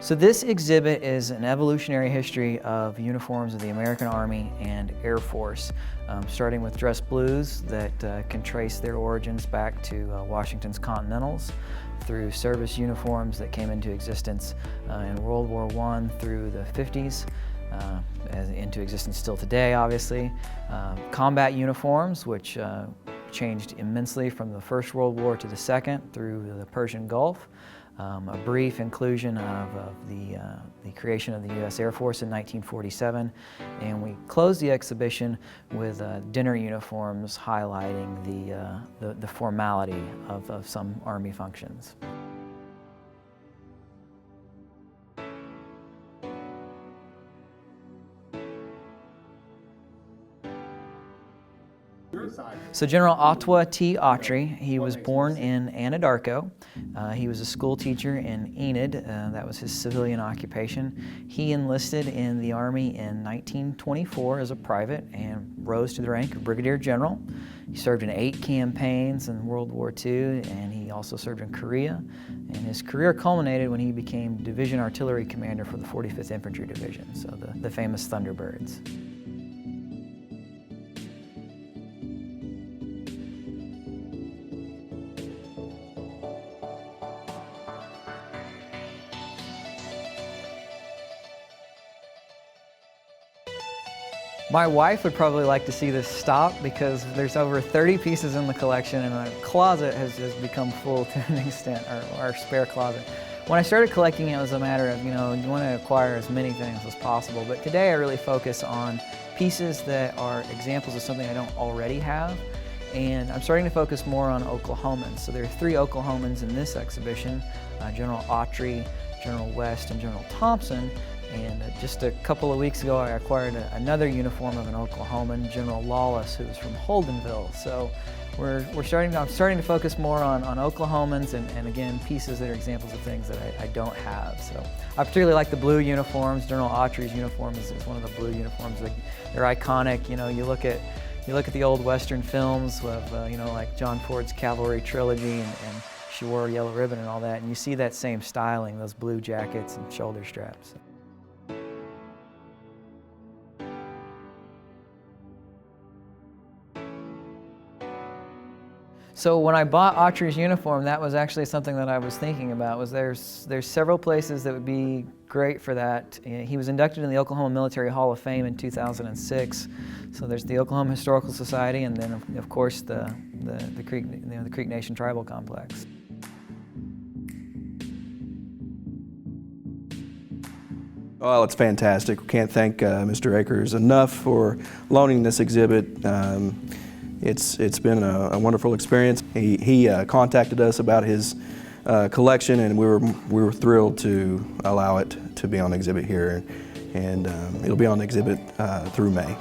So this exhibit is an evolutionary history of uniforms of the American Army and Air Force, starting with dress blues that can trace their origins back to Washington's Continentals, through service uniforms that came into existence in World War I through the 50s, into existence still today, obviously. Combat uniforms, which changed immensely from the First World War to the Second through the Persian Gulf. A brief inclusion of the creation of the U.S. Air Force in 1947, and we closed the exhibition with dinner uniforms highlighting the formality of some Army functions. So General Ottawa T. Autry, he was born in Anadarko. He was a school teacher in Enid. That was his civilian occupation. He enlisted in the Army in 1924 as a private and rose to the rank of Brigadier General. He served in 8 campaigns in World War II, and he also served in Korea. And his career culminated when he became Division Artillery Commander for the 45th Infantry Division, so the famous Thunderbirds. My wife would probably like to see this stop because there's over 30 pieces in the collection, and the closet has become full to an extent, our spare closet. When I started collecting, it was a matter of, you want to acquire as many things as possible, but today I really focus on pieces that are examples of something I don't already have, and I'm starting to focus more on Oklahomans. So there are 3 Oklahomans in this exhibition, General Autry, General West, and General Thompson. And just a couple of weeks ago, I acquired another uniform of an Oklahoman, General Lawless, who was from Holdenville. So I'm starting to focus more on Oklahomans and again, pieces that are examples of things that I don't have. So I particularly like the blue uniforms. General Autry's uniform is one of the blue uniforms. They're iconic. You look at the old Western films of, like John Ford's Cavalry Trilogy, and she wore a yellow ribbon and all that, and you see that same styling, those blue jackets and shoulder straps. So when I bought Autry's uniform, that was actually something that I was thinking about. There's several places that would be great for that. He was inducted in the Oklahoma Military Hall of Fame in 2006. So there's the Oklahoma Historical Society, and then of course the Creek Nation Tribal Complex. Well, it's fantastic. We can't thank Mr. Akers enough for loaning this exhibit. It's been a wonderful experience. He contacted us about his collection, and we were thrilled to allow it to be on exhibit here, and it'll be on exhibit through May.